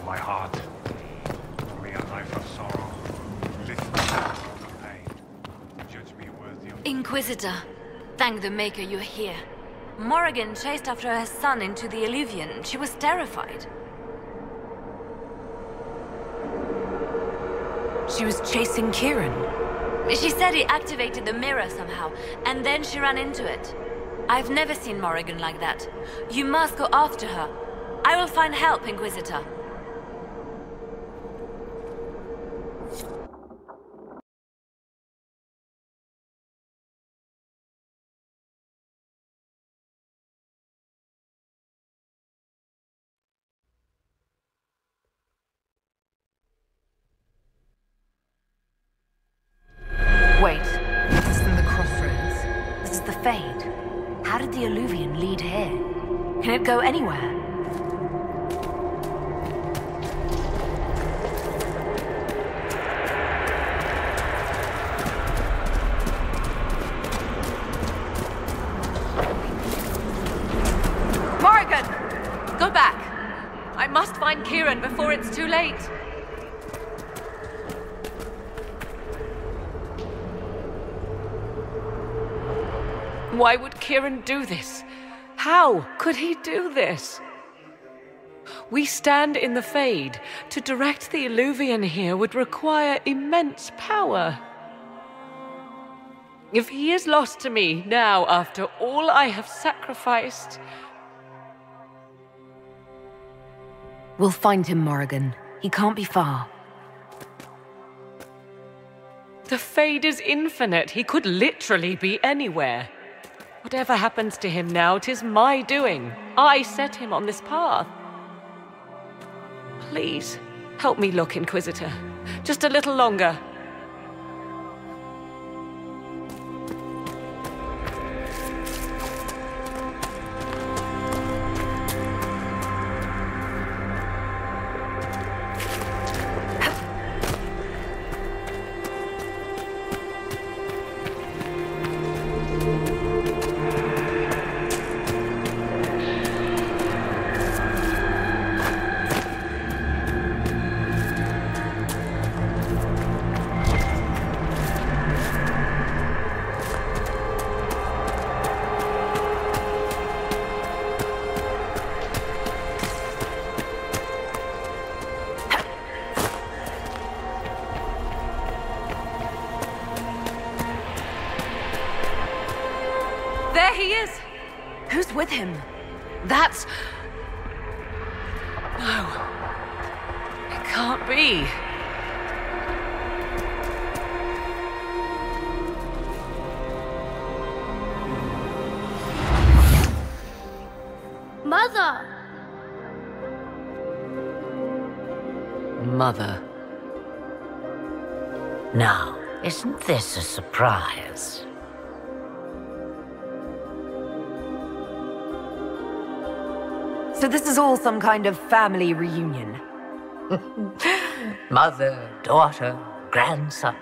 my heart. For me a life of sorrow. Lift me out of the pain. Judge me worthy of... Inquisitor, thank the Maker you're here. Morrigan chased after her son into the Illuvian. She was terrified. She was chasing Kieran. She said he activated the mirror somehow, and then she ran into it. I've never seen Morrigan like that. You must go after her. I will find help, Inquisitor. Wait, this isn't the crossroads. This is the Fade. How did the Illuvian lead here? Can it go anywhere? Morrigan! Go back! I must find Kieran before it's too late. Why would Kieran do this? How could he do this? We stand in the Fade. To direct the Illuvian here would require immense power. If he is lost to me now after all I have sacrificed... We'll find him, Morrigan. He can't be far. The Fade is infinite. He could literally be anywhere. Whatever happens to him now, 'tis my doing. I set him on this path. Please, help me look, Inquisitor. Just a little longer. There he is! Who's with him? That's... No. It can't be. Mother! Mother. Now, isn't this a surprise? So this is all some kind of family reunion. Mother, daughter, grandson.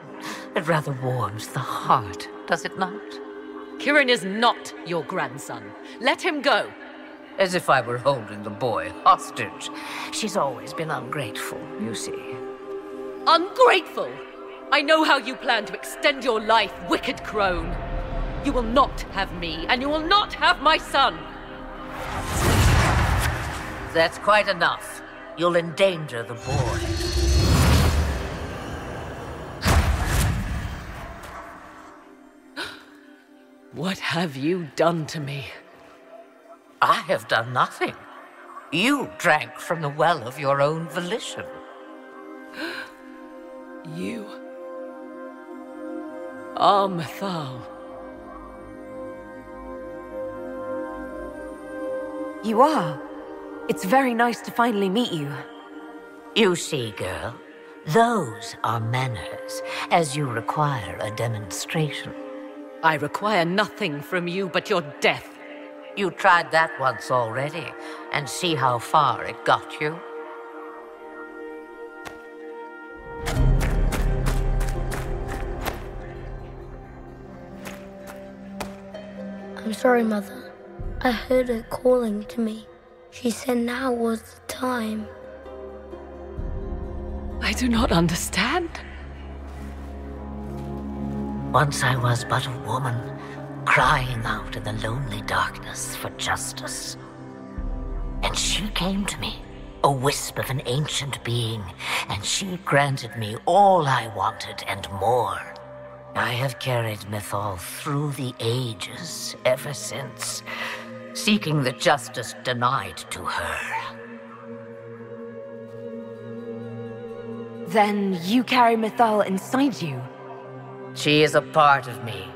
It rather warms the heart, does it not? Kieran is not your grandson. Let him go. As if I were holding the boy hostage. She's always been ungrateful, you see. Ungrateful! I know how you plan to extend your life, wicked crone. You will not have me, and you will not have my son. That's quite enough. You'll endanger the boy. What have you done to me? I have done nothing. You drank from the well of your own volition. You are Mathal. You are. It's very nice to finally meet you. You see, girl, those are manners, as you require a demonstration. I require nothing from you but your death. You tried that once already, and see how far it got you? I'm sorry, Mother. I heard her calling to me. She said now was the time. I do not understand. Once I was but a woman, crying out in the lonely darkness for justice. And she came to me, a wisp of an ancient being, and she granted me all I wanted and more. I have carried Mythal through the ages ever since, seeking the justice denied to her. Then you carry Mythal inside you? She is a part of me,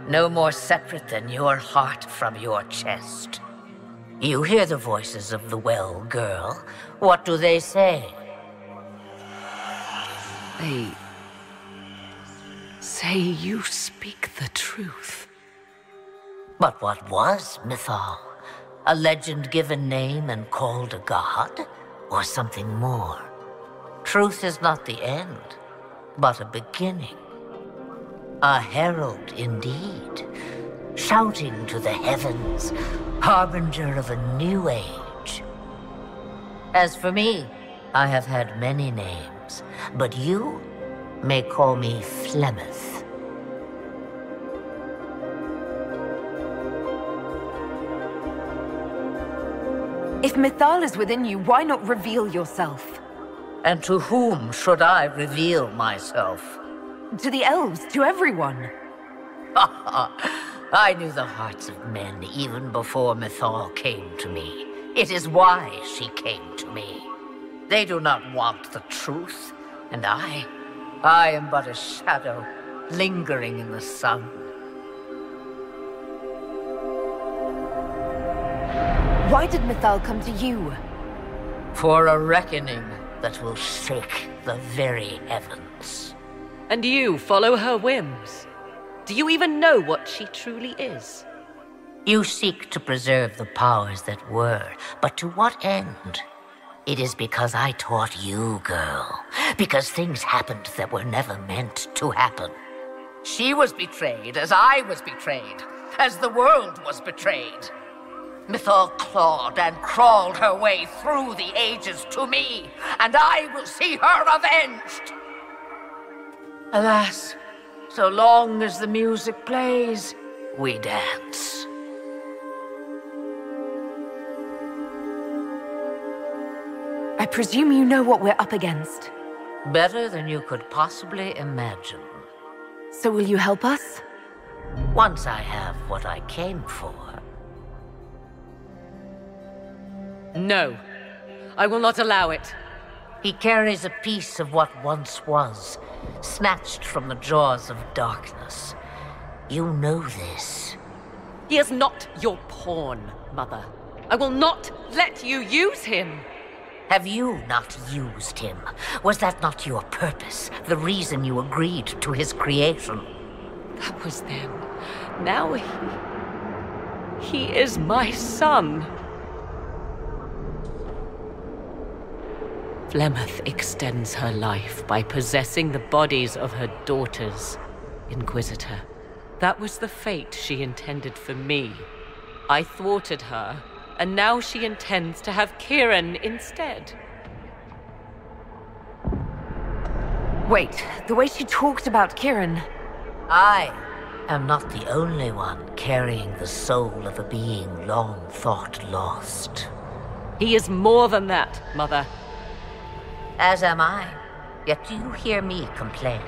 no more separate than your heart from your chest. You hear the voices of the well, girl. What do they say? They say you speak the truth. But what was Mythal? A legend given name and called a god? Or something more? Truth is not the end, but a beginning. A herald indeed, shouting to the heavens, harbinger of a new age. As for me, I have had many names, but you may call me Flemeth. If Mythal is within you, why not reveal yourself? And to whom should I reveal myself? To the elves, to everyone. I knew the hearts of men even before Mythal came to me. It is why she came to me. They do not want the truth, and I am but a shadow, lingering in the sun. Why did Mythal come to you? For a reckoning that will shake the very heavens. And you follow her whims? Do you even know what she truly is? You seek to preserve the powers that were, but to what end? It is because I taught you, girl. Because things happened that were never meant to happen. She was betrayed as I was betrayed, as the world was betrayed. Mythal clawed and crawled her way through the ages to me, and I will see her avenged. Alas, so long as the music plays, we dance. I presume you know what we're up against. Better than you could possibly imagine. So will you help us? Once I have what I came for. No, I will not allow it. He carries a piece of what once was, snatched from the jaws of darkness. You know this. He is not your pawn, Mother. I will not let you use him. Have you not used him? Was that not your purpose, the reason you agreed to his creation? That was then. Now he is my son. Flemeth extends her life by possessing the bodies of her daughters, Inquisitor. That was the fate she intended for me. I thwarted her, and now she intends to have Kieran instead. Wait, the way she talked about Kieran... I am not the only one carrying the soul of a being long thought lost. He is more than that, Mother. As am I. Yet you hear me complain.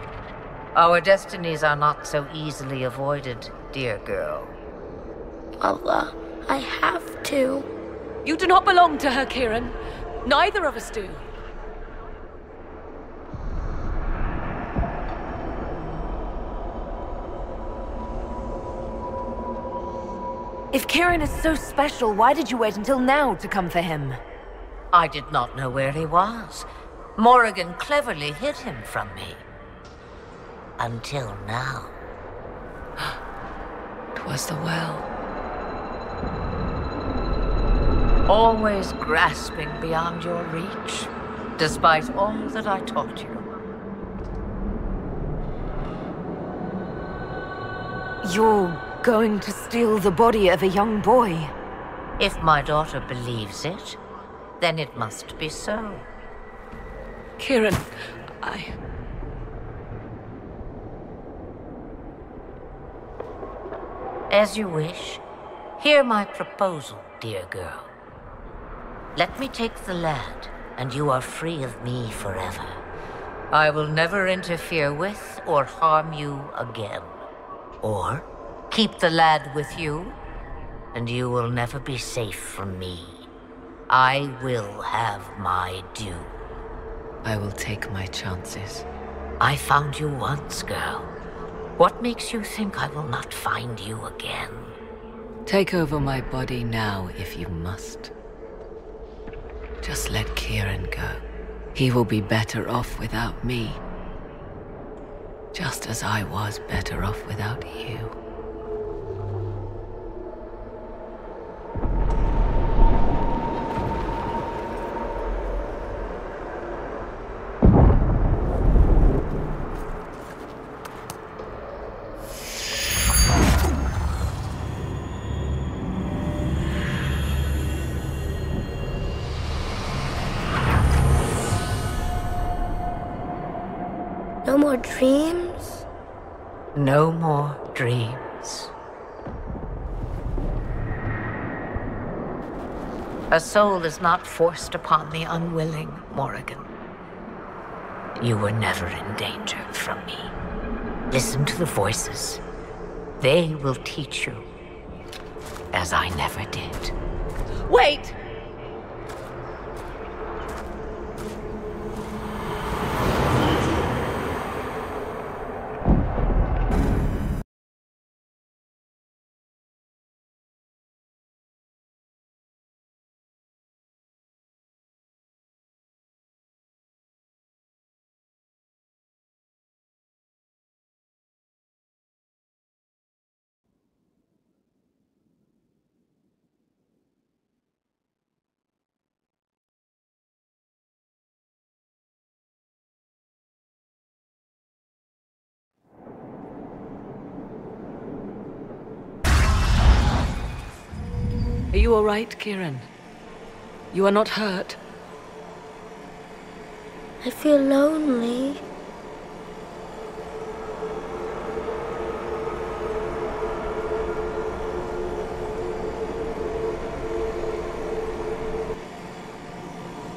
Our destinies are not so easily avoided, dear girl. Mother, I have to. You do not belong to her, Kieran. Neither of us do. If Kieran is so special, why did you wait until now to come for him? I did not know where he was. Morrigan cleverly hid him from me. Until now. 'Twas the well. Always grasping beyond your reach, despite all that I taught you. You're going to steal the body of a young boy? If my daughter believes it, then it must be so. Kieran, As you wish. Hear my proposal, dear girl. Let me take the lad, and you are free of me forever. I will never interfere with or harm you again. Or keep the lad with you, and you will never be safe from me. I will have my due. I will take my chances. I found you once, girl. What makes you think I will not find you again? Take over my body now, if you must. Just let Kieran go. He will be better off without me. Just as I was better off without you. No more dreams? No more dreams. A soul is not forced upon the unwilling, Morrigan. You were never in danger from me. Listen to the voices. They will teach you, as I never did. Wait! Are you all right, Kieran? You are not hurt? I feel lonely.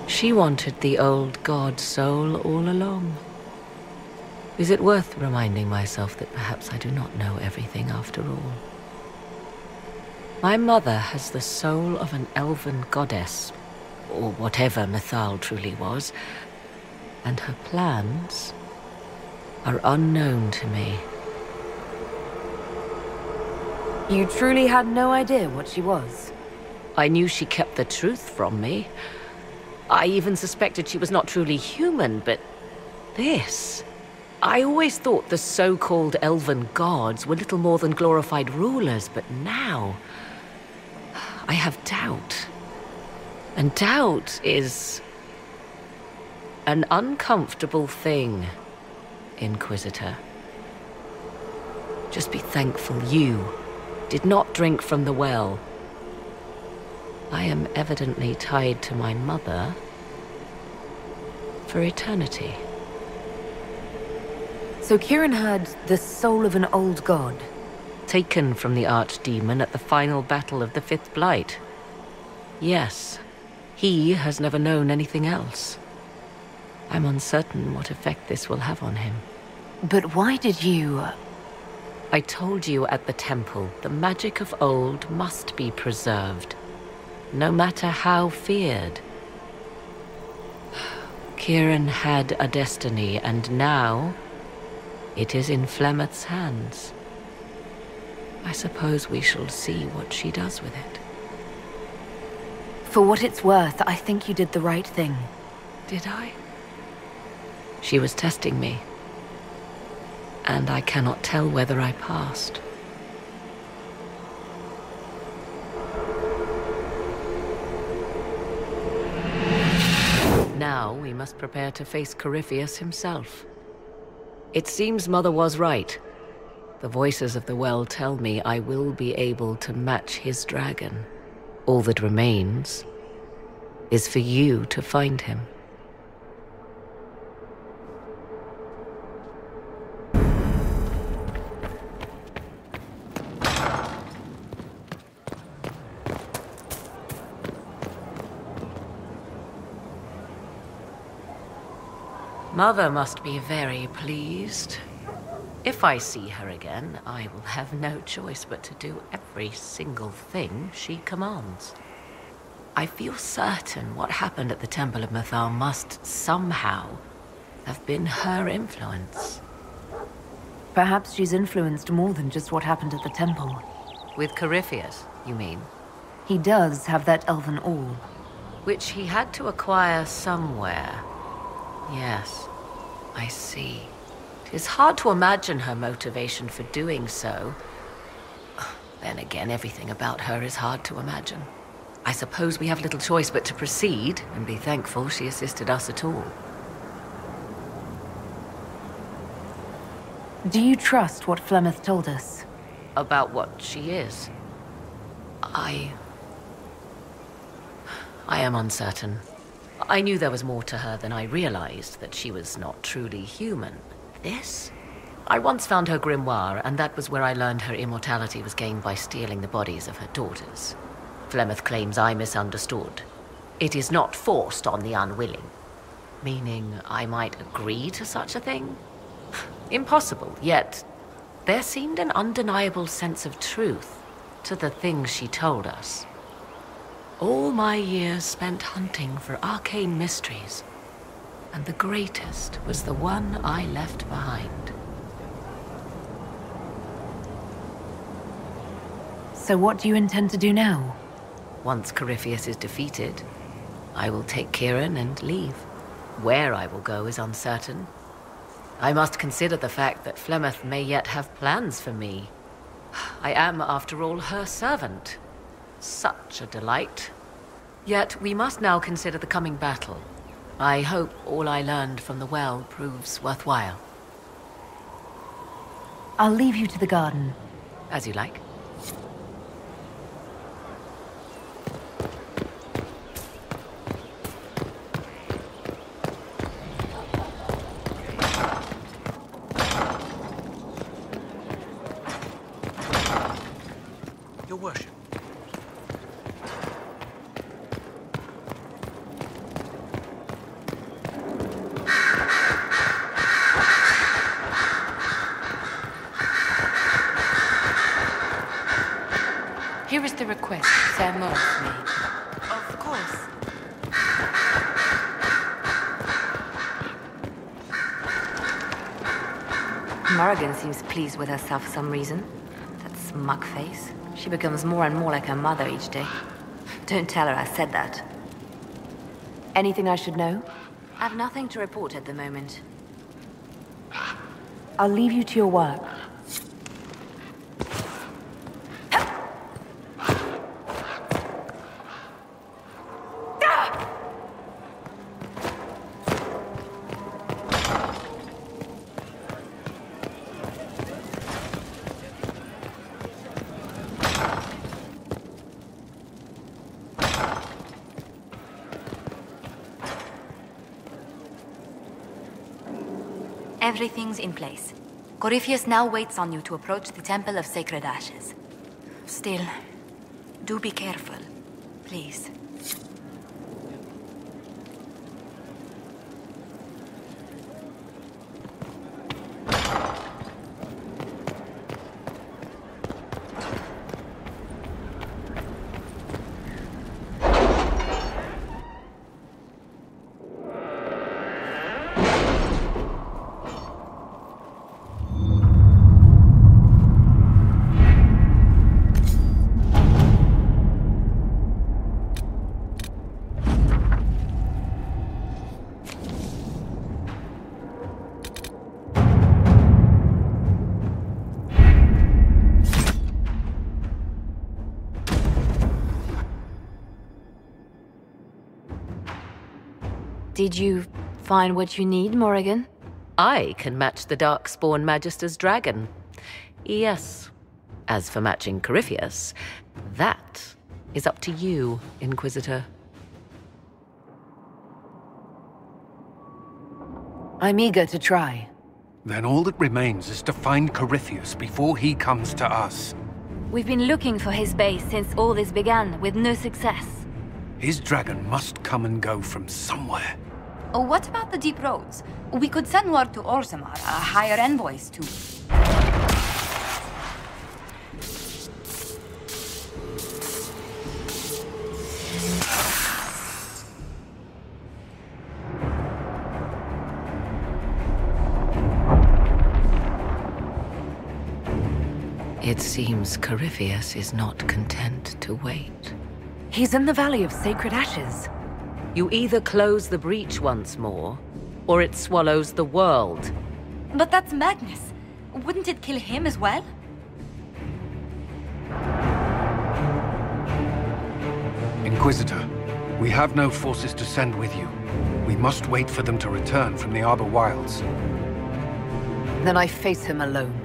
She wanted the old god soul all along. Is it worth reminding myself that perhaps I do not know everything after all? My mother has the soul of an elven goddess, or whatever Mythal truly was, and her plans are unknown to me. You truly had no idea what she was? I knew she kept the truth from me. I even suspected she was not truly human, but this... I always thought the so-called elven gods were little more than glorified rulers, but now... I have doubt. And doubt is... an uncomfortable thing, Inquisitor. Just be thankful you did not drink from the well. I am evidently tied to my mother for eternity. So Kieran had the soul of an old god? Taken from the archdemon at the final battle of the Fifth Blight. Yes, he has never known anything else. I'm uncertain what effect this will have on him. But why did you... I told you at the temple, the magic of old must be preserved, no matter how feared. Kieran had a destiny, and now it is in Flemeth's hands. I suppose we shall see what she does with it. For what it's worth, I think you did the right thing. Did I? She was testing me, and I cannot tell whether I passed. Now we must prepare to face Corypheus himself. It seems Mother was right. The voices of the well tell me I will be able to match his dragon. All that remains is for you to find him. Mother must be very pleased. If I see her again, I will have no choice but to do every single thing she commands. I feel certain what happened at the Temple of Mythal must somehow have been her influence. Perhaps she's influenced more than just what happened at the temple. With Corypheus, you mean? He does have that elven orb. Which he had to acquire somewhere. Yes, I see. It is hard to imagine her motivation for doing so. Then again, everything about her is hard to imagine. I suppose we have little choice but to proceed and be thankful she assisted us at all. Do you trust what Flemeth told us? About what she is? I am uncertain. I knew there was more to her than I realized, that she was not truly human. This? I once found her grimoire, and that was where I learned her immortality was gained by stealing the bodies of her daughters. Flemeth claims I misunderstood. It is not forced on the unwilling. Meaning I might agree to such a thing? Impossible, yet there seemed an undeniable sense of truth to the things she told us. All my years spent hunting for arcane mysteries, and the greatest was the one I left behind. So what do you intend to do now? Once Corypheus is defeated, I will take Kieran and leave. Where I will go is uncertain. I must consider the fact that Flemeth may yet have plans for me. I am, after all, her servant. Such a delight. Yet we must now consider the coming battle. I hope all I learned from the well proves worthwhile. I'll leave you to the garden. As you like. Your worship. Here is the request Sir Morris made. Of course. Morrigan seems pleased with herself for some reason. That smug face. She becomes more and more like her mother each day. Don't tell her I said that. Anything I should know? I've nothing to report at the moment. I'll leave you to your work. Everything's in place. Corypheus now waits on you to approach the Temple of Sacred Ashes. Still, do be careful, please. Did you find what you need, Morrigan? I can match the Darkspawn Magister's dragon. Yes. As for matching Corypheus, that is up to you, Inquisitor. I'm eager to try. Then all that remains is to find Corypheus before he comes to us. We've been looking for his base since all this began, with no success. His dragon must come and go from somewhere. What about the deep roads? We could send word to Orzammar, hire envoys to... It seems Corypheus is not content to wait. He's in the Valley of Sacred Ashes. You either close the breach once more, or it swallows the world. But that's madness. Wouldn't it kill him as well? Inquisitor, we have no forces to send with you. We must wait for them to return from the Arbor Wilds. Then I face him alone.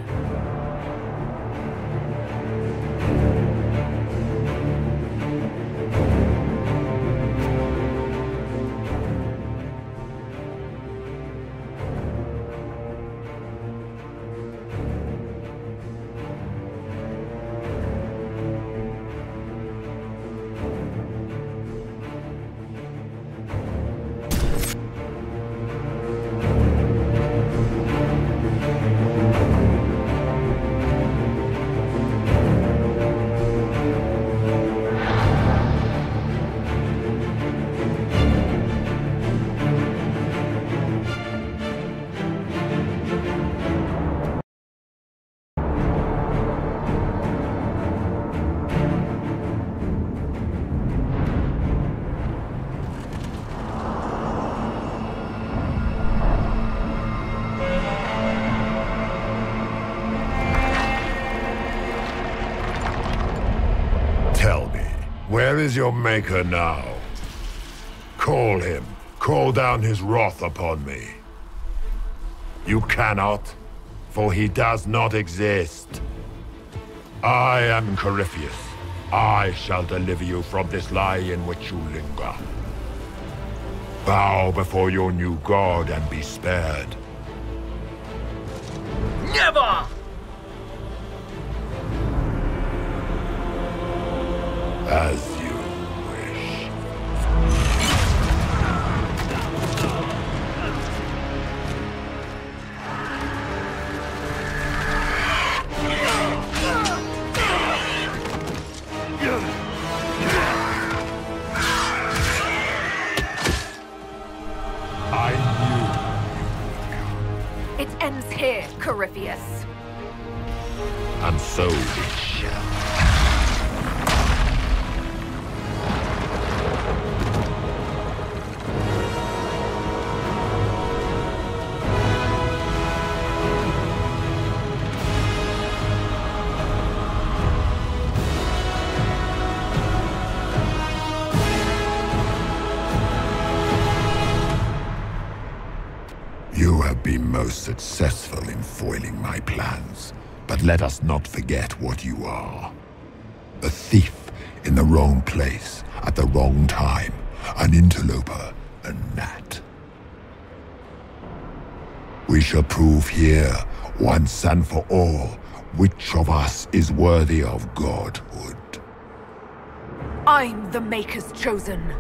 Where is your maker now? Call him. Call down his wrath upon me. You cannot, for he does not exist. I am Corypheus. I shall deliver you from this lie in which you linger. Bow before your new god and be spared. Never! As you wish. I knew. It ends here, Corypheus. And so it shall. You have been most successful in foiling my plans, but let us not forget what you are. A thief in the wrong place at the wrong time, an interloper, a gnat. We shall prove here, once and for all, which of us is worthy of godhood. I'm the Maker's chosen.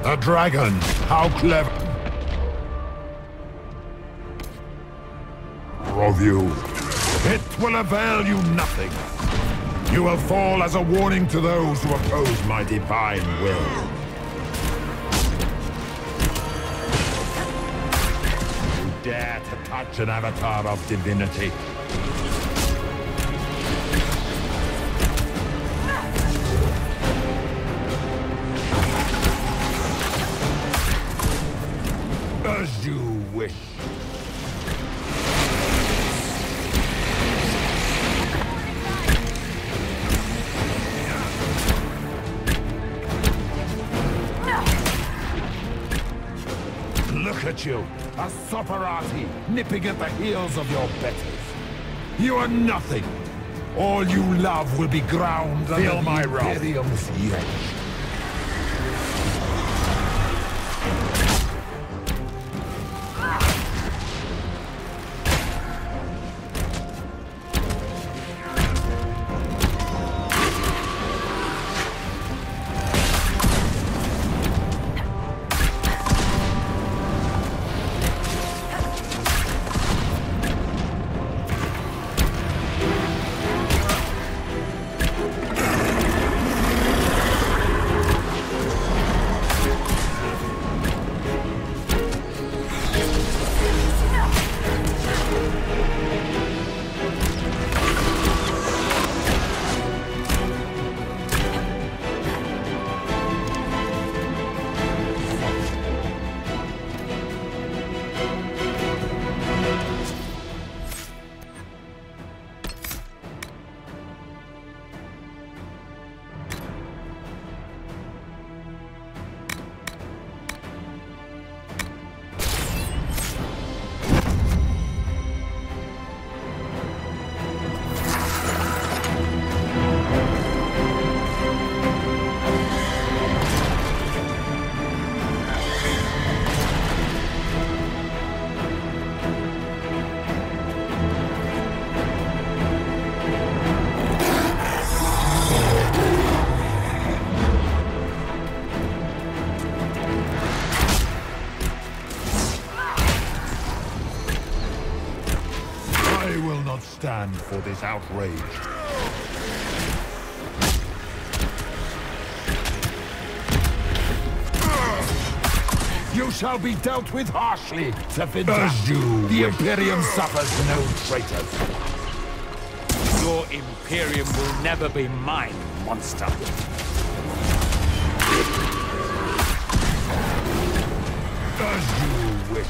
A dragon! How clever! Of you, it will avail you nothing. You will fall as a warning to those who oppose my divine will. You dare to touch an avatar of divinity? As you wish. Look at you, a Soparati, nipping at the heels of your betters. You are nothing. All you love will be ground under my Imperium's yoke. Stand for this outrage. You shall be dealt with harshly, Tefinta. The Imperium suffers no traitors. Your Imperium will never be mine, monster. As you wish.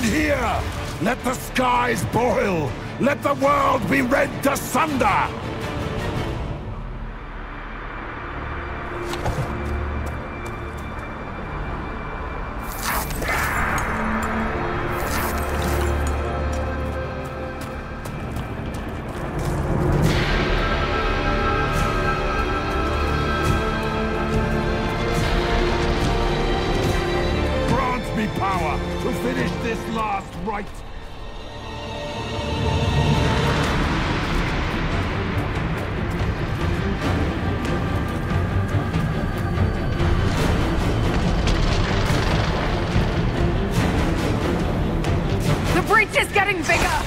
here! Let the skies boil! Let the world be rent asunder! Grant me power to finish this last rite! The breach is getting bigger!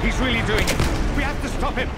He's really doing it. We have to stop him.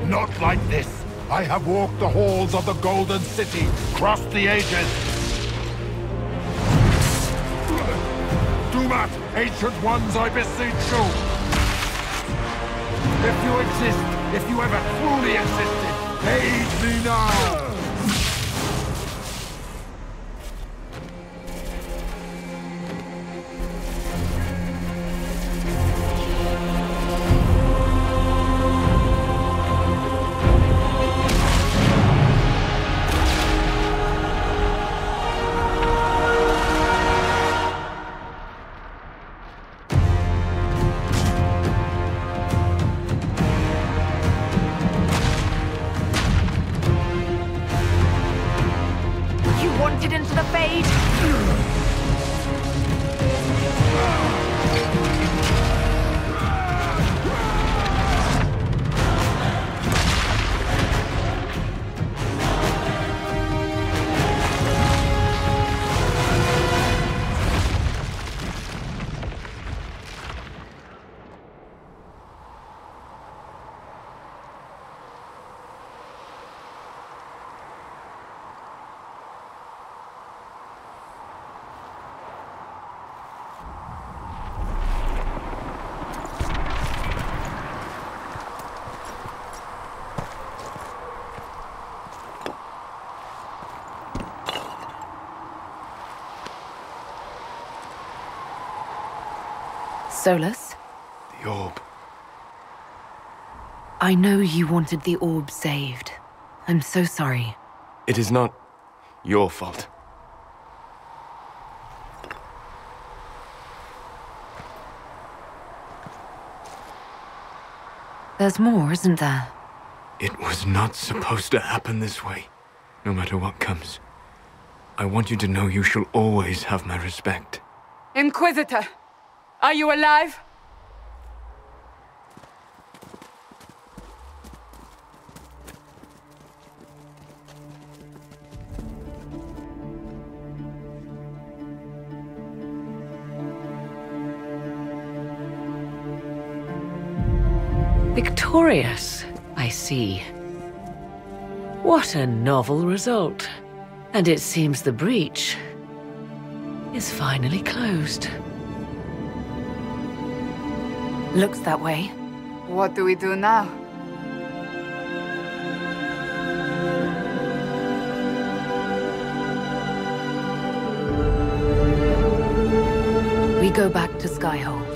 Not like this! I have walked the halls of the Golden City, crossed the ages! Do not, ancient ones, I beseech you! If you exist, if you ever truly existed, aid me now! You wanted into the Fade? Solus? The orb. I know you wanted the orb saved. I'm so sorry. It is not your fault. There's more, isn't there? It was not supposed to happen this way, no matter what comes. I want you to know you shall always have my respect. Inquisitor, are you alive? Victorious, I see. What a novel result. And it seems the breach is finally closed. Looks that way. What do we do now? We go back to Skyhold.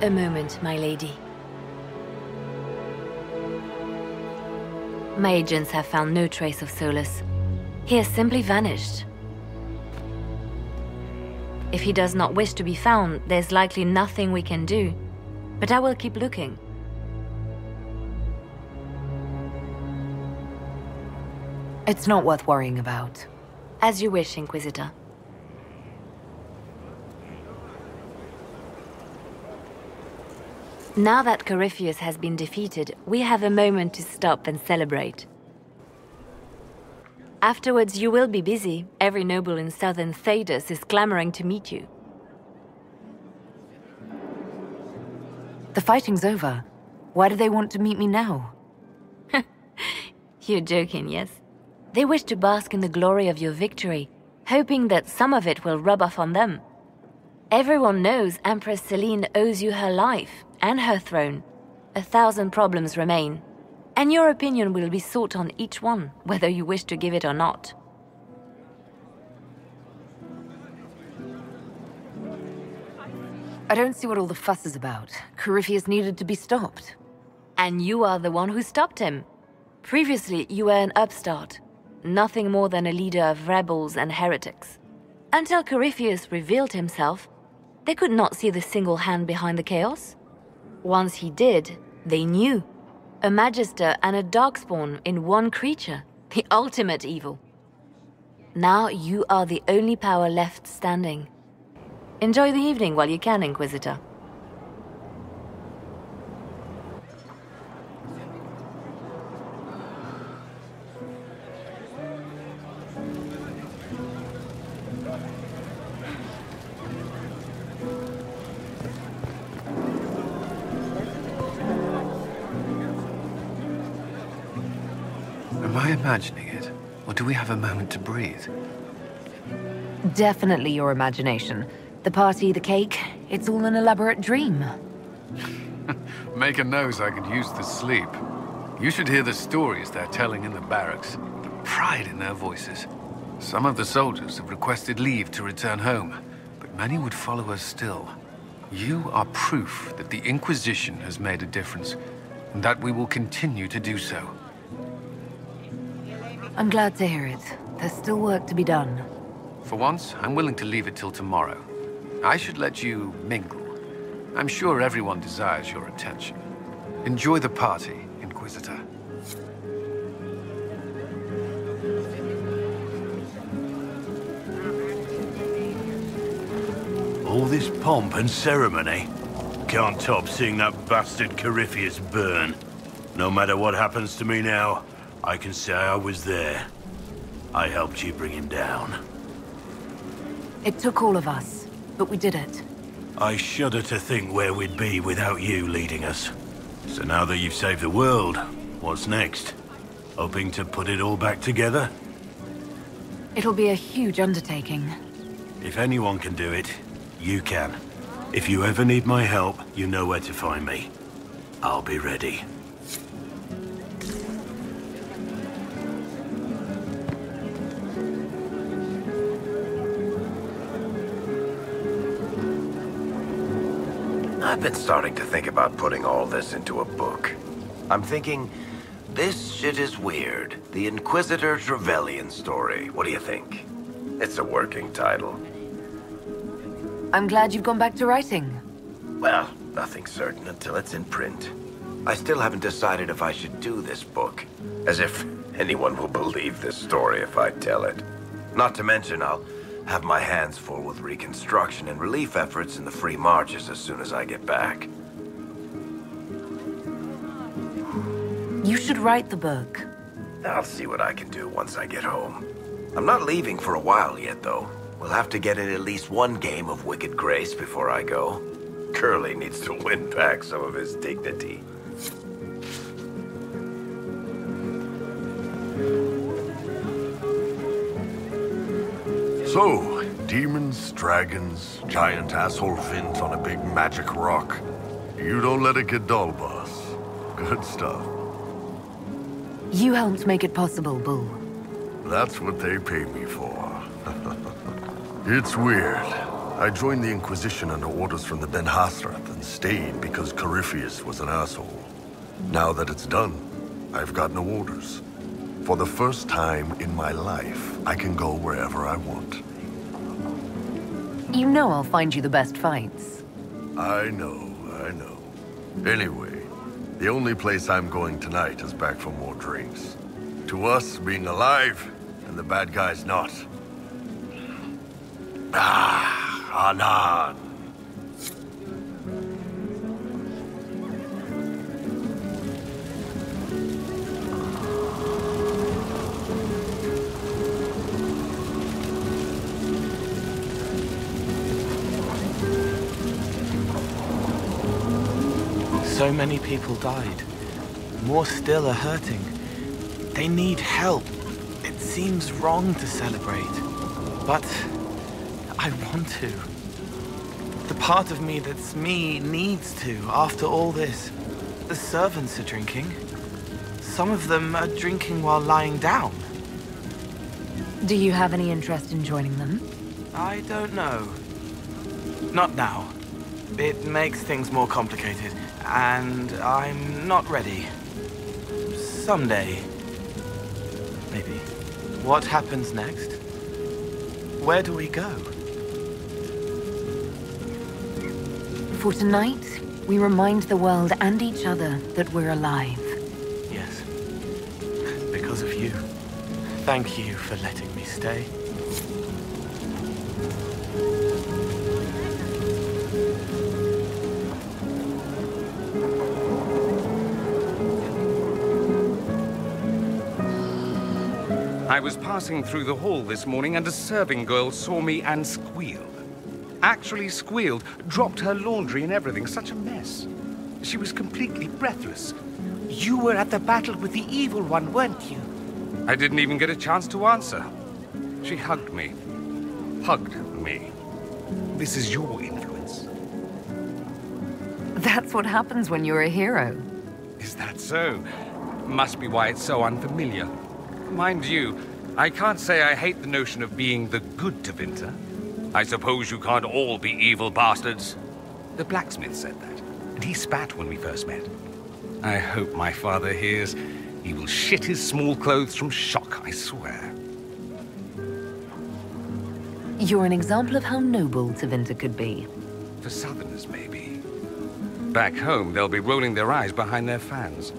A moment, my lady. My agents have found no trace of Solus. He has simply vanished. If he does not wish to be found, there's likely nothing we can do. But I will keep looking. It's not worth worrying about. As you wish, Inquisitor. Now that Corypheus has been defeated, we have a moment to stop and celebrate. Afterwards, you will be busy. Every noble in southern Thedas is clamoring to meet you. The fighting's over. Why do they want to meet me now? You're joking, yes? They wish to bask in the glory of your victory, hoping that some of it will rub off on them. Everyone knows Empress Celine owes you her life and her throne. 1,000 problems remain, and your opinion will be sought on each one, whether you wish to give it or not. I don't see what all the fuss is about. Corypheus needed to be stopped. And you are the one who stopped him. Previously, you were an upstart, nothing more than a leader of rebels and heretics. Until Corypheus revealed himself, they could not see the single hand behind the chaos. Once he did, they knew. A Magister and a Darkspawn in one creature, the ultimate evil. Now you are the only power left standing. Enjoy the evening while you can, Inquisitor. Am I imagining it? Or do we have a moment to breathe? Definitely your imagination. The party, the cake, it's all an elaborate dream. Make a nose I could use to sleep. You should hear the stories they're telling in the barracks. The pride in their voices. Some of the soldiers have requested leave to return home, but many would follow us still. You are proof that the Inquisition has made a difference, and that we will continue to do so. I'm glad to hear it. There's still work to be done. For once, I'm willing to leave it till tomorrow. I should let you mingle. I'm sure everyone desires your attention. Enjoy the party, Inquisitor. All this pomp and ceremony. Can't top seeing that bastard Corypheus burn. No matter what happens to me now, I can say I was there. I helped you bring him down. It took all of us, but we did it. I shudder to think where we'd be without you leading us. So now that you've saved the world, what's next? Hoping to put it all back together? It'll be a huge undertaking. If anyone can do it, you can. If you ever need my help, you know where to find me. I'll be ready. I've been starting to think about putting all this into a book. I'm thinking, this shit is weird. The Inquisitor's Rebellion story. What do you think? It's a working title. I'm glad you've gone back to writing. Well, nothing's certain until it's in print. I still haven't decided if I should do this book. As if anyone will believe this story if I tell it. Not to mention, I'll have my hands full with reconstruction and relief efforts in the free marches as soon as I get back. You should write the book. I'll see what I can do once I get home. I'm not leaving for a while yet, though. We'll have to get in at least one game of Wicked Grace before I go. Curly needs to win back some of his dignity. So, demons, dragons, giant asshole Vint on a big magic rock. You don't let it get dull, boss. Good stuff. You helped make it possible, Bull. That's what they pay me for. It's weird. I joined the Inquisition under orders from the Ben Hasrath and stayed because Corypheus was an asshole. Now that it's done, I've got no orders. For the first time in my life, I can go wherever I want. You know I'll find you the best fights. I know. Anyway, the only place I'm going tonight is back for more drinks. To us, being alive, and the bad guys not. Anan. So many people died. More still are hurting. They need help. It seems wrong to celebrate, but I want to. The part of me that's me needs to, after all this. The servants are drinking. Some of them are drinking while lying down. Do you have any interest in joining them? I don't know. Not now. It makes things more complicated, and I'm not ready. Someday. Maybe. What happens next? Where do we go? For tonight, we remind the world and each other that we're alive. Yes. Because of you. Thank you for letting me stay. I was passing through the hall this morning and a serving girl saw me and squealed. Actually squealed, dropped her laundry and everything, such a mess. She was completely breathless. You were at the battle with the evil one, weren't you? I didn't even get a chance to answer. She hugged me. Hugged me. This is your influence. That's what happens when you're a hero. Is that so? Must be why it's so unfamiliar. Mind you, I can't say I hate the notion of being the good Tevinter. I suppose you can't all be evil bastards. The blacksmith said that, and he spat when we first met. I hope my father hears. He will shit his small clothes from shock, I swear. You're an example of how noble Tevinter could be. For Southerners, maybe. Back home, they'll be rolling their eyes behind their fans.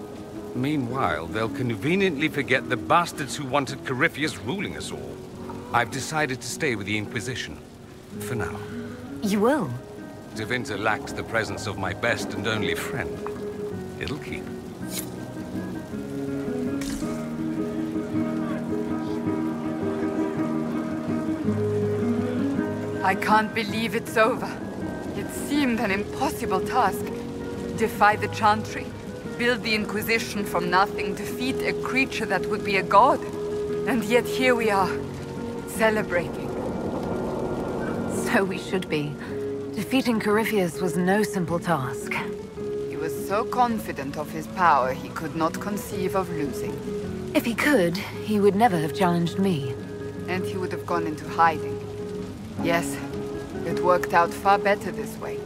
Meanwhile, they'll conveniently forget the bastards who wanted Corypheus ruling us all. I've decided to stay with the Inquisition. For now. You will? Tevinter lacks the presence of my best and only friend. It'll keep. I can't believe it's over. It seemed an impossible task. Defy the Chantry, build the Inquisition from nothing, defeat a creature that would be a god. And yet here we are, celebrating. So we should be. Defeating Corypheus was no simple task. He was so confident of his power, he could not conceive of losing. If he could, he would never have challenged me. And he would have gone into hiding. Yes, it worked out far better this way.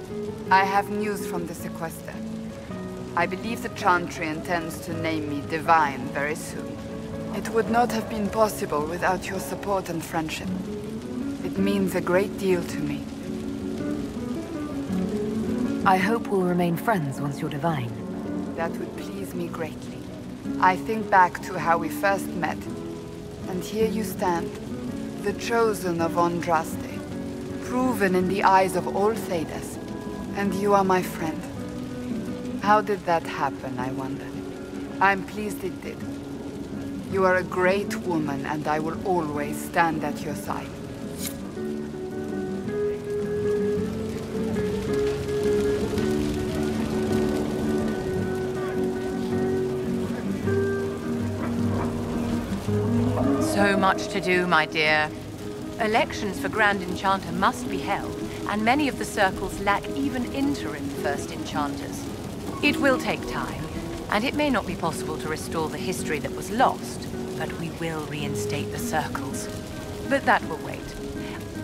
I have news from the sequester. I believe the Chantry intends to name me Divine very soon. It would not have been possible without your support and friendship. It means a great deal to me. I hope we'll remain friends once you're Divine. That would please me greatly. I think back to how we first met, and here you stand, the chosen of Andraste, proven in the eyes of all Thedas, and you are my friend. How did that happen, I wonder? I'm pleased it did. You are a great woman, and I will always stand at your side. So much to do, my dear. Elections for Grand Enchanter must be held, and many of the circles lack even interim First Enchanters. It will take time, and it may not be possible to restore the history that was lost, but we will reinstate the circles. But that will wait.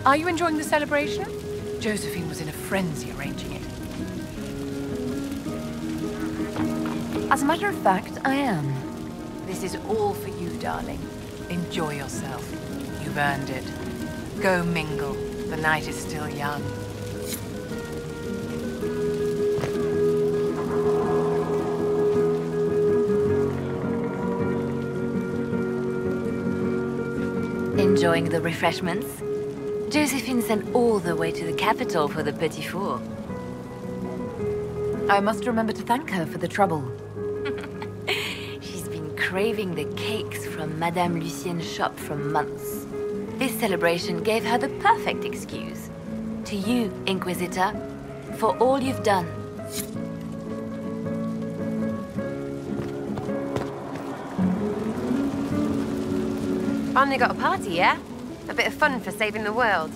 Are you enjoying the celebration? Josephine was in a frenzy arranging it. As a matter of fact, I am. This is all for you, darling. Enjoy yourself. You've earned it. Go mingle. The night is still young. Enjoying the refreshments? Josephine sent all the way to the capital for the petit four. I must remember to thank her for the trouble. She's been craving the cakes from Madame Lucien's shop for months. This celebration gave her the perfect excuse. To you, Inquisitor, for all you've done. Finally got a party, yeah? A bit of fun for saving the world.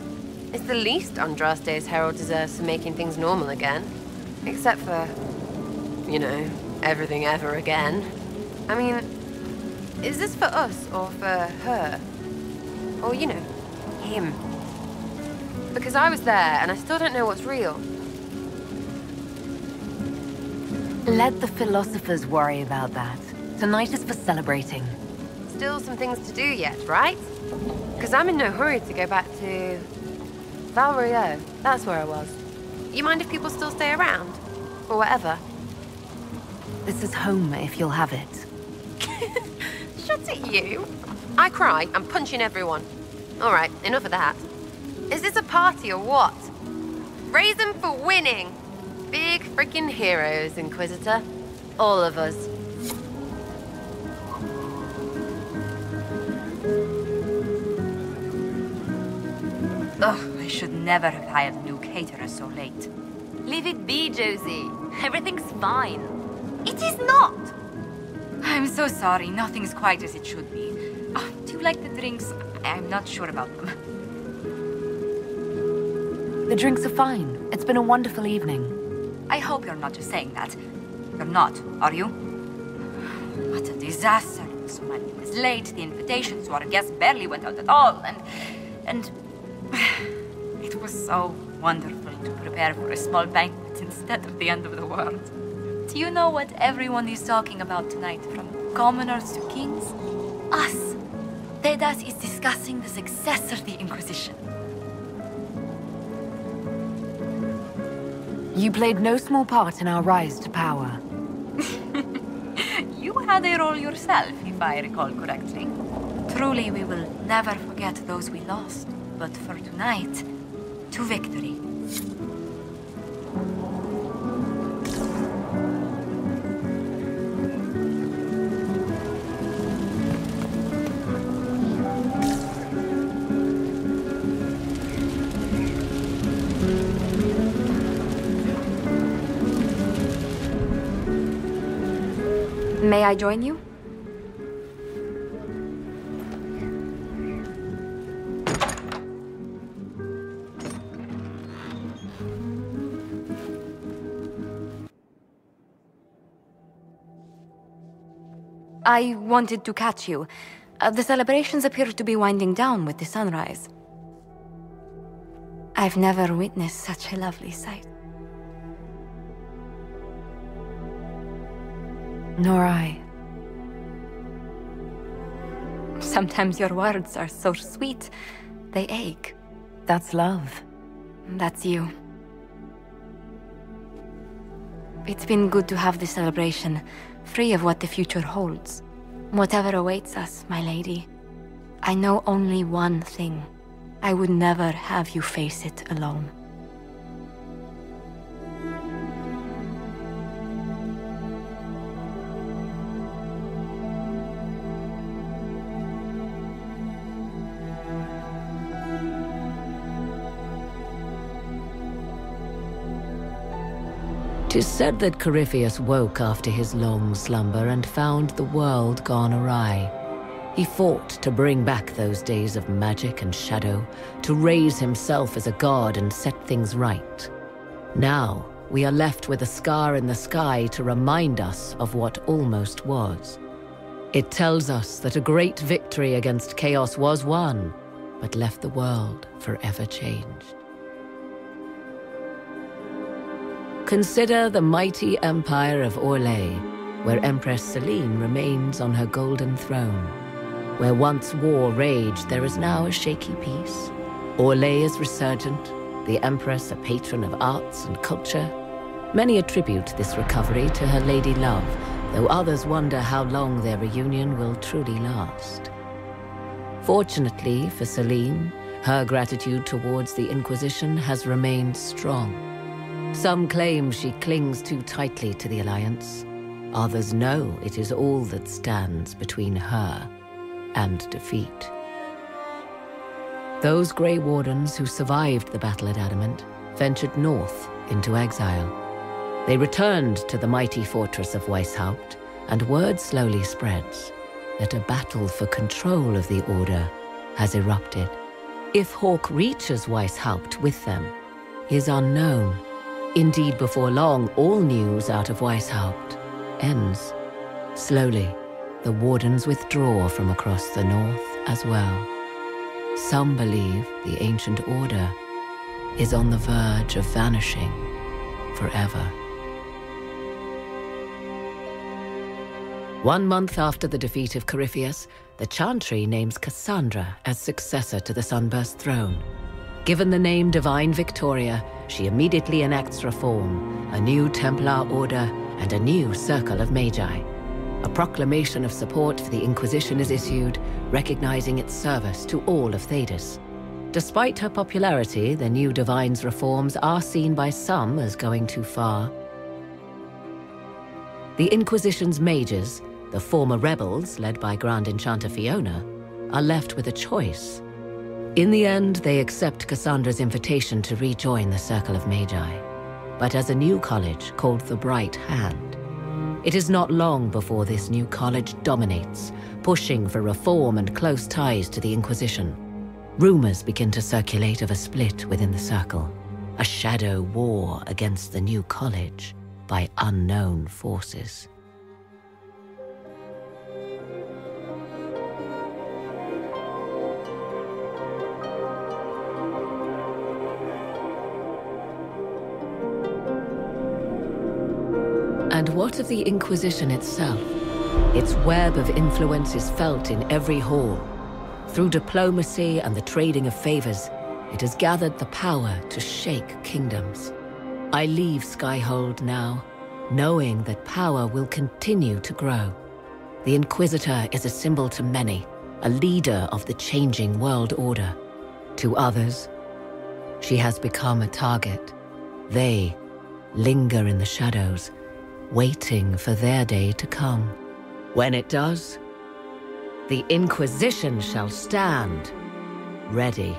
It's the least Andraste's herald deserves for making things normal again. Except for, you know, everything ever again. I mean, is this for us or for her? Or, you know, him? Because I was there and I still don't know what's real. Let the philosophers worry about that. Tonight is for celebrating. Still some things to do yet, right? Because I'm in no hurry to go back to Valrio. That's where I was. You mind if people still stay around? Or whatever? This is home if you'll have it. Shut it, you. I cry, I'm punching everyone. All right, enough of that. Is this a party or what? Raise them for winning. Big freaking heroes, Inquisitor. All of us. Ugh, I should never have hired a new caterer so late. Leave it be, Josie. Everything's fine. It is not! I'm so sorry, nothing's quite as it should be. Oh, do you like the drinks? I'm not sure about them. The drinks are fine. It's been a wonderful evening. I hope you're not just saying that. You're not, are you? What a disaster. So money was late, the invitations to our guests barely went out at all, and it was so wonderful to prepare for a small banquet instead of the end of the world. Do you know what everyone is talking about tonight, from commoners to kings? Us. Dedas is discussing the success of the Inquisition. You played no small part in our rise to power. You had a role yourself, if I recall correctly. Truly, we will never forget those we lost. But for tonight, to victory. May I join you? I wanted to catch you. The celebrations appear to be winding down with the sunrise. I've never witnessed such a lovely sight. Nor I. Sometimes your words are so sweet, they ache. That's love. That's you. It's been good to have this celebration, free of what the future holds. Whatever awaits us, my lady, I know only one thing. I would never have you face it alone. Tis said that Corypheus woke after his long slumber and found the world gone awry. He fought to bring back those days of magic and shadow, to raise himself as a god and set things right. Now, we are left with a scar in the sky to remind us of what almost was. It tells us that a great victory against chaos was won, but left the world forever changed. Consider the mighty empire of Orlais, where Empress Celine remains on her golden throne. Where once war raged, there is now a shaky peace. Orlais is resurgent, the Empress a patron of arts and culture. Many attribute this recovery to her lady love, though others wonder how long their reunion will truly last. Fortunately for Celine, her gratitude towards the Inquisition has remained strong. Some claim she clings too tightly to the Alliance. Others know it is all that stands between her and defeat. Those Grey Wardens who survived the battle at Adamant ventured north into exile. They returned to the mighty fortress of Weishaupt, and word slowly spreads that a battle for control of the Order has erupted. If Hawke reaches Weishaupt with them is unknown. Indeed, before long, all news out of Weishaupt ends. Slowly, the Wardens withdraw from across the north as well. Some believe the ancient Order is on the verge of vanishing forever. 1 month after the defeat of Corypheus, the Chantry names Cassandra as successor to the Sunburst throne. Given the name Divine Victoria, she immediately enacts reform, a new Templar order, and a new Circle of Magi. A proclamation of support for the Inquisition is issued, recognizing its service to all of Thedas. Despite her popularity, the new Divine's reforms are seen by some as going too far. The Inquisition's mages, the former rebels led by Grand Enchanter Fiona, are left with a choice. In the end, they accept Cassandra's invitation to rejoin the Circle of Magi, but as a new college called the Bright Hand. It is not long before this new college dominates, pushing for reform and close ties to the Inquisition. Rumors begin to circulate of a split within the Circle, a shadow war against the new college by unknown forces. And what of the Inquisition itself? Its web of influence is felt in every hall. Through diplomacy and the trading of favors, it has gathered the power to shake kingdoms. I leave Skyhold now, knowing that power will continue to grow. The Inquisitor is a symbol to many, a leader of the changing world order. To others, she has become a target. They linger in the shadows, waiting for their day to come. When it does, the Inquisition shall stand ready.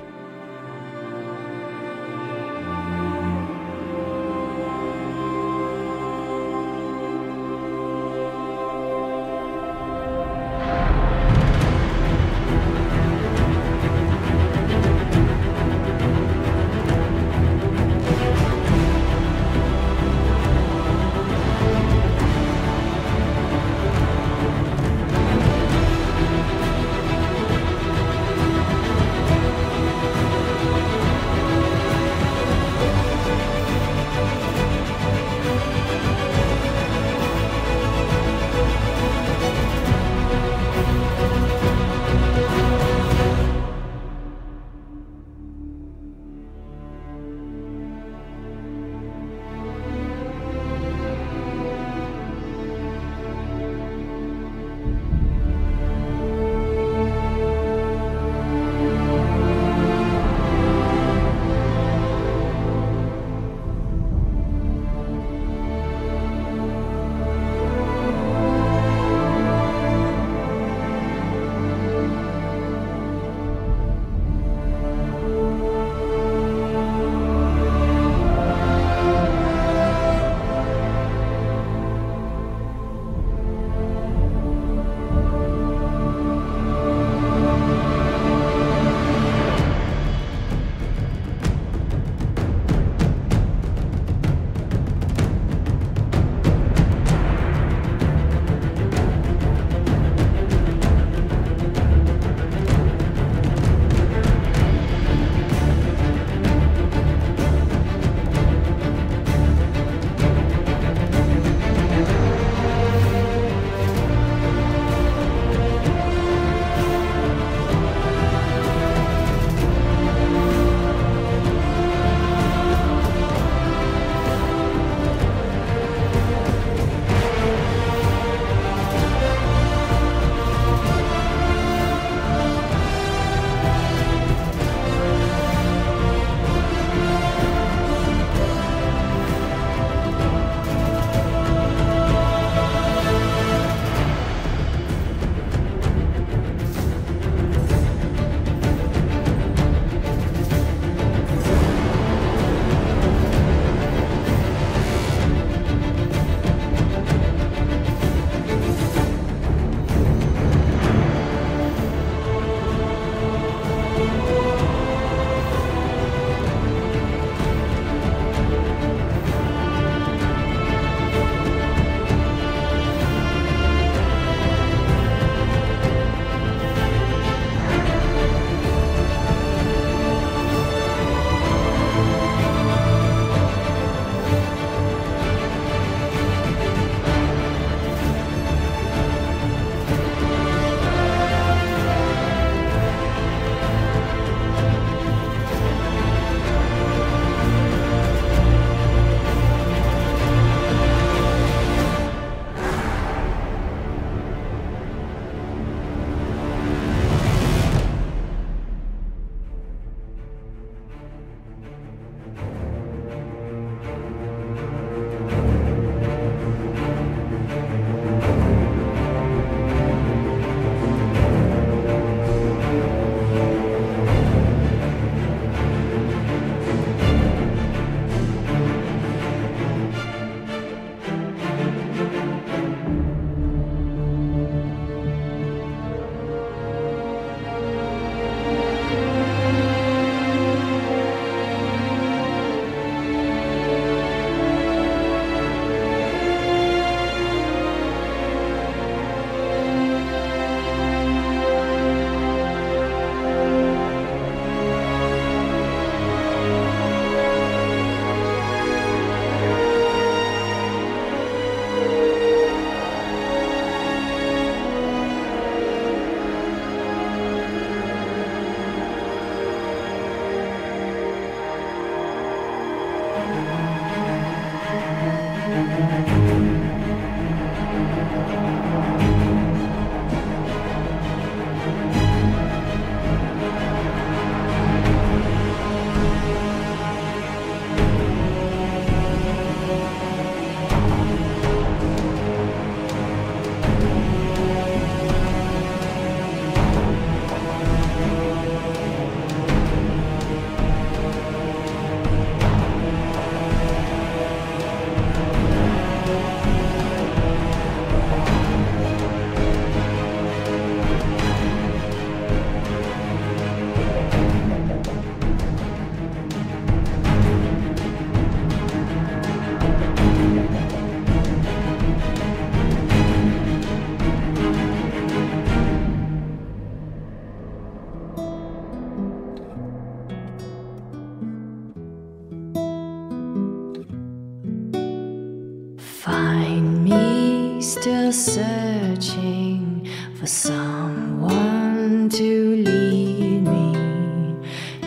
still searching for someone to lead me?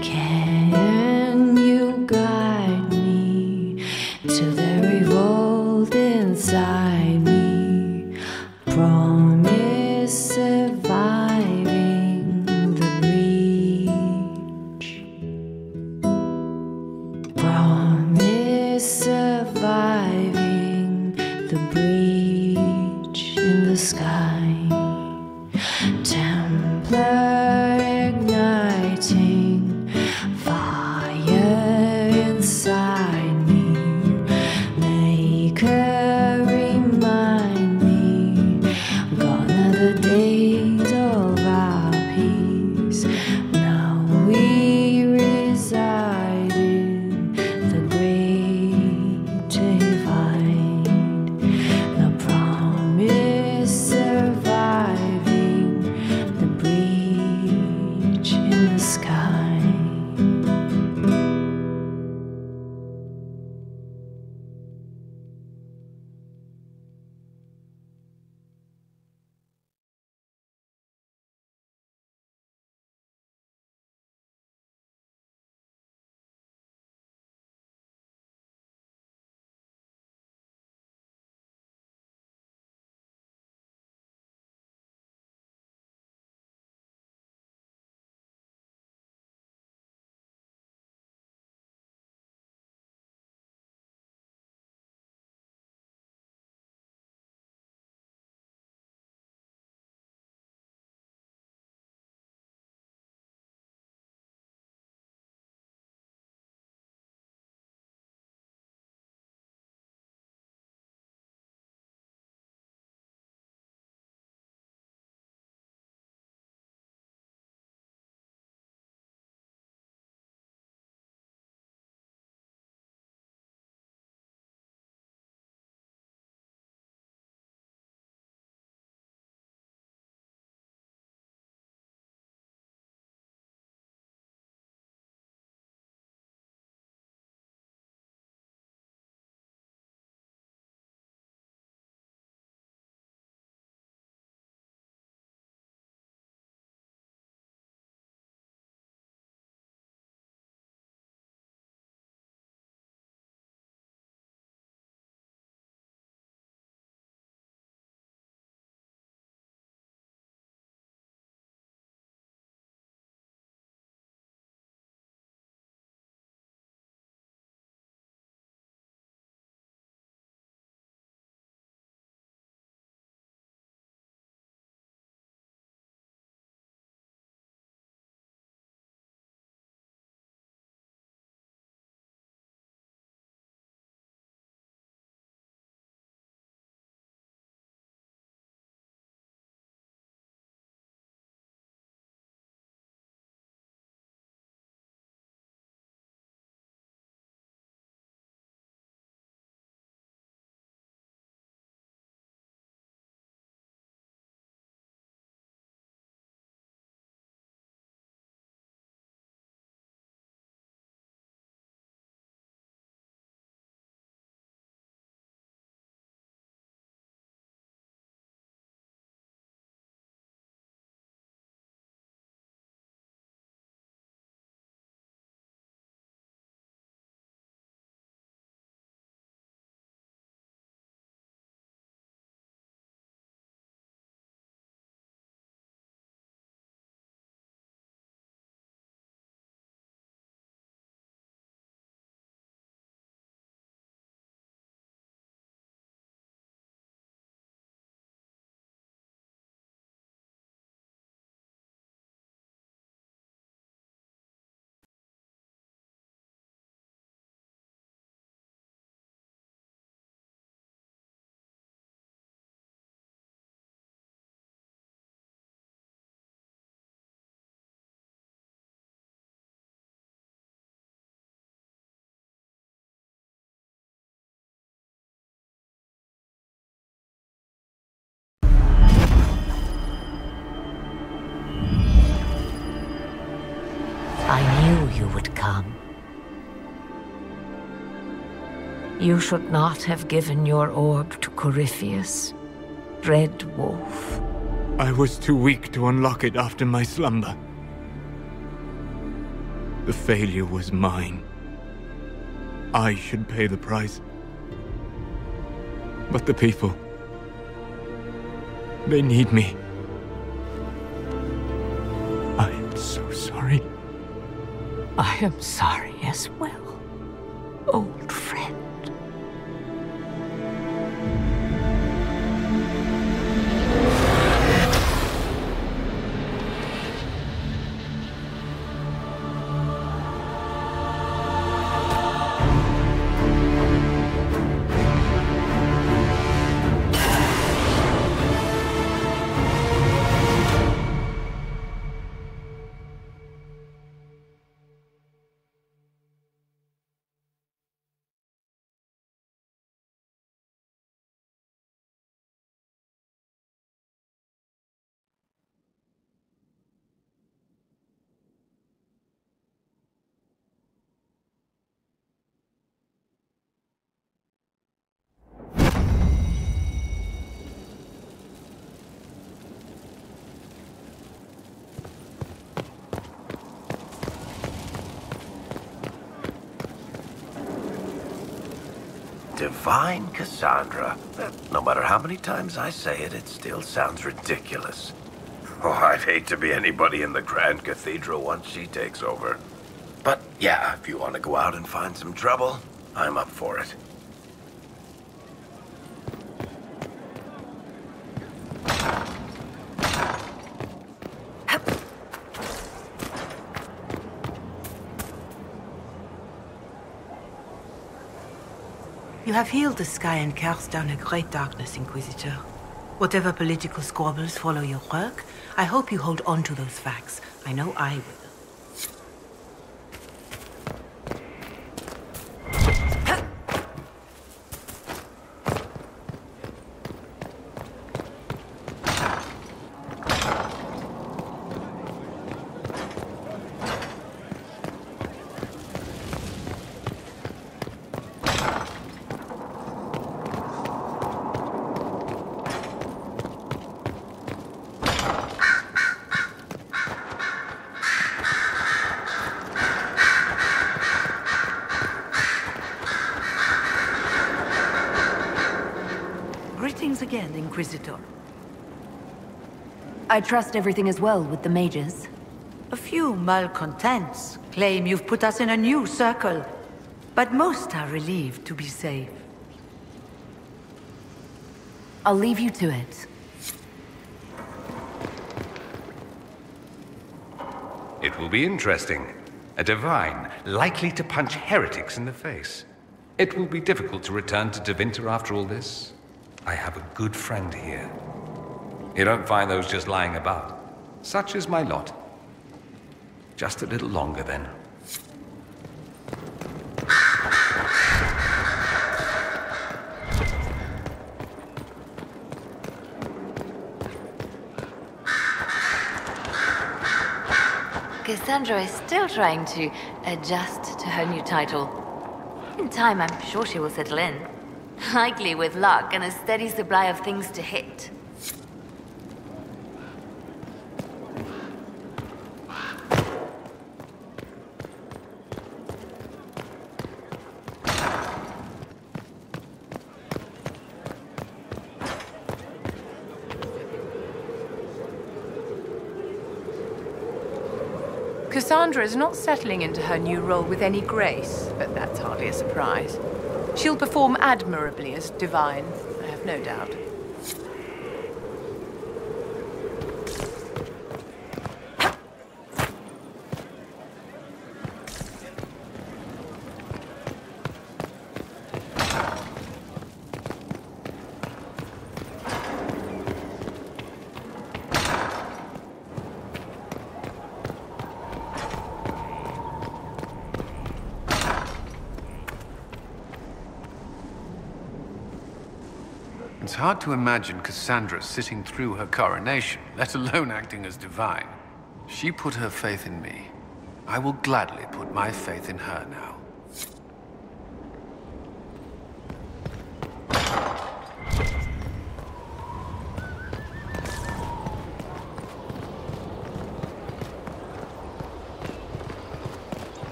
Can you guide me to the revolt inside me? Promise surviving the breach. Promise surviving the breach in the sky. Templar igniting fire inside me. Make her remind me, gone are the days of our peace. Now we reside in the great divide. The promise surviving the breach in the sky. I knew you would come. You should not have given your orb to Corypheus. Red Wolf. I was too weak to unlock it after my slumber. The failure was mine. I should pay the price. But the people... they need me. I am so sorry. I am sorry as well, old friend. Divine Cassandra. No matter how many times I say it, it still sounds ridiculous. Oh, I'd hate to be anybody in the Grand Cathedral once she takes over. But yeah, if you want to go out and find some trouble, I'm up for it. You have healed the sky and cast down a great darkness, Inquisitor. Whatever political squabbles follow your work, I hope you hold on to those facts. I know I will. Greetings again, Inquisitor. I trust everything is well with the mages. A few malcontents claim you've put us in a new circle, but most are relieved to be safe. I'll leave you to it. It will be interesting. A divine, likely to punch heretics in the face. It will be difficult to return to Tevinter after all this. I have a good friend here. You don't find those just lying about. Such is my lot. Just a little longer, then. Cassandra is still trying to adjust to her new title. In time, I'm sure she will settle in. Likely with luck and a steady supply of things to hit. Cassandra is not settling into her new role with any grace, but that's hardly a surprise. She'll perform admirably as divine, I have no doubt. It's hard to imagine Cassandra sitting through her coronation, let alone acting as divine. She put her faith in me. I will gladly put my faith in her now.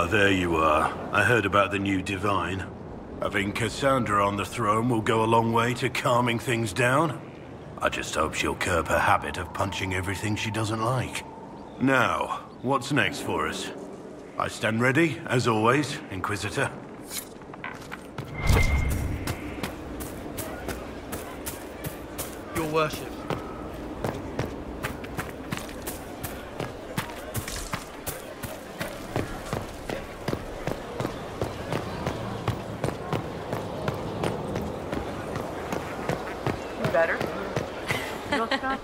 Ah, there you are. I heard about the new Divine. Having Cassandra on the throne will go a long way to calming things down. I just hope she'll curb her habit of punching everything she doesn't like. Now, what's next for us? I stand ready, as always, Inquisitor. Your worship. Better? You're certain?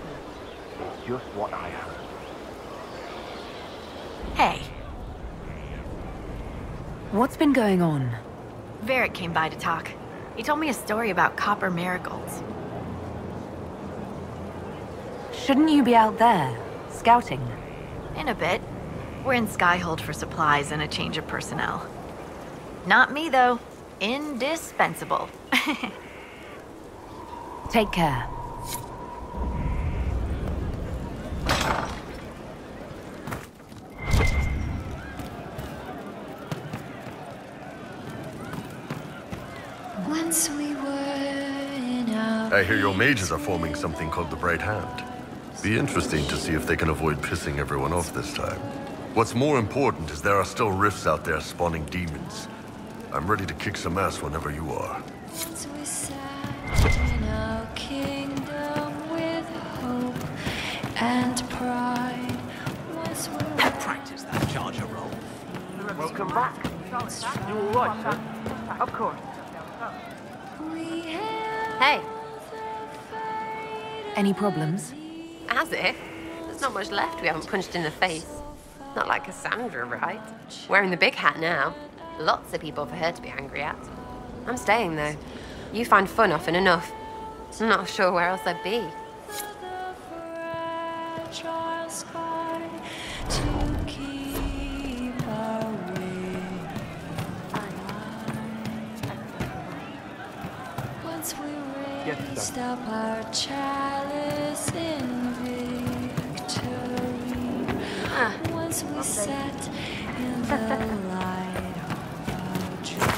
Just what I heard. Hey. What's been going on? Varric came by to talk. He told me a story about copper marigolds. Shouldn't you be out there, scouting? In a bit. We're in Skyhold for supplies and a change of personnel. Not me, though. Indispensable. Take care. Once we were in our I hear your mages are forming something called the Bright Hand. Be interesting to see if they can avoid pissing everyone off this time. What's more important is there are still rifts out there spawning demons. I'm ready to kick some ass whenever you are. once we sat in our kingdom with hope and pride. Once we Practice that charger roll. Welcome back. You all right, sir? Of course. Hey, Any problems? as if. There's not much left we haven't punched in the face. Not like Cassandra, right? Wearing the big hat now. Lots of people for her to be angry at. I'm staying, though. You find fun often enough. I'm not sure where else I'd be. fragile sky to keep our way. Once we raised up our chalice in victory. Once we sat in the light of our dreams.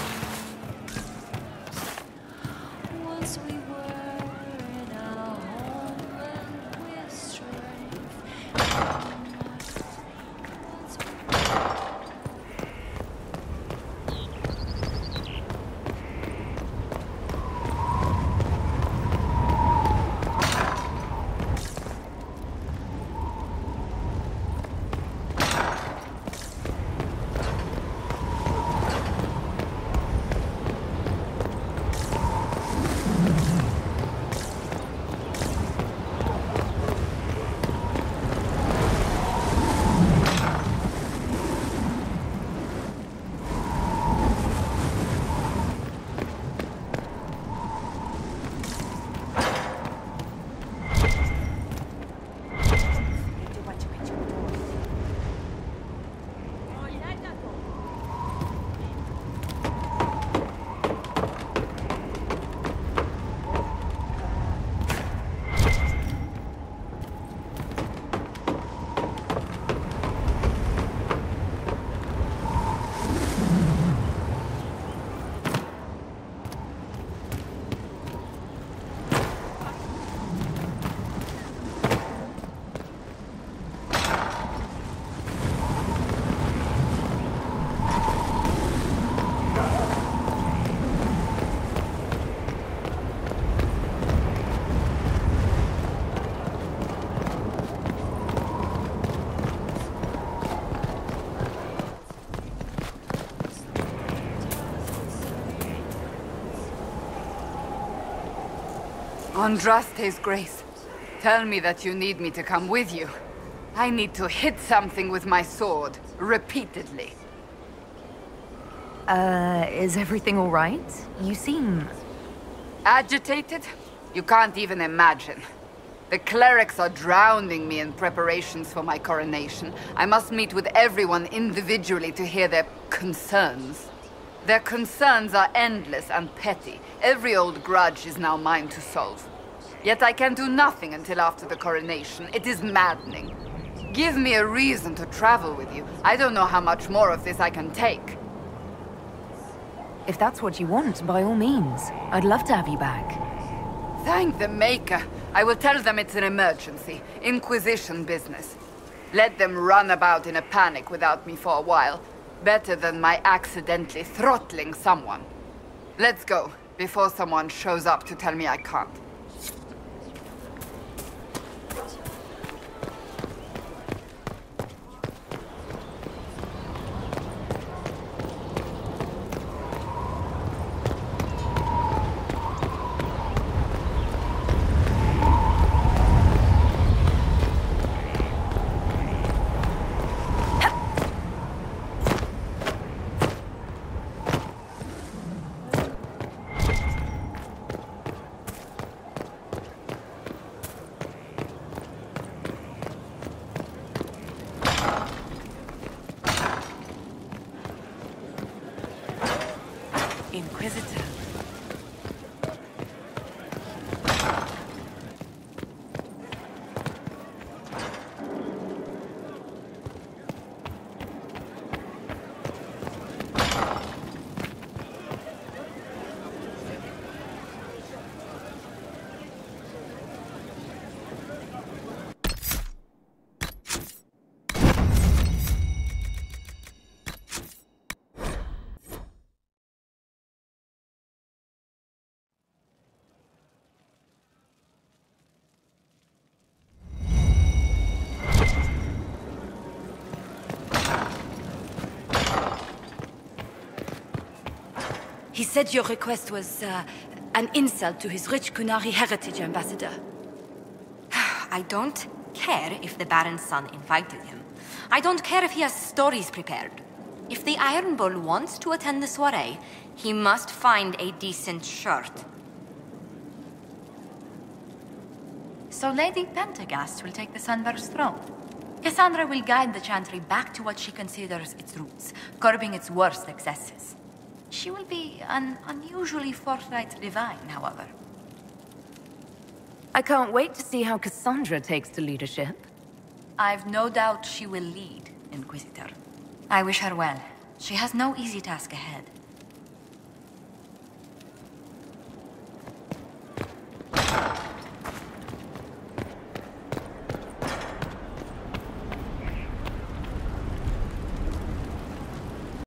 Once we were in our homeland with strength. Andraste's grace, tell me that you need me to come with you. I need to hit something with my sword, repeatedly. Is everything all right? You seem... Agitated? You can't even imagine. The clerics are drowning me in preparations for my coronation. I must meet with everyone individually to hear their concerns. Their concerns are endless and petty. Every old grudge is now mine to solve. Yet I can do nothing until after the coronation. It is maddening. Give me a reason to travel with you. I don't know how much more of this I can take. If that's what you want, by all means. I'd love to have you back. Thank the Maker. I will tell them it's an emergency. Inquisition business. Let them run about in a panic without me for a while. Better than my accidentally throttling someone. Let's go, before someone shows up to tell me I can't. Inquisitor. He said your request was an insult to his rich Kunari heritage, Ambassador. I don't care if the Baron's son invited him. I don't care if he has stories prepared. If the Iron Bull wants to attend the soiree, he must find a decent shirt. So Lady Pentagast will take the Sunburst throne. Cassandra will guide the Chantry back to what she considers its roots, curbing its worst excesses. She will be an unusually forthright divine, however. I can't wait to see how Cassandra takes to leadership. I've no doubt she will lead, Inquisitor. I wish her well. She has no easy task ahead.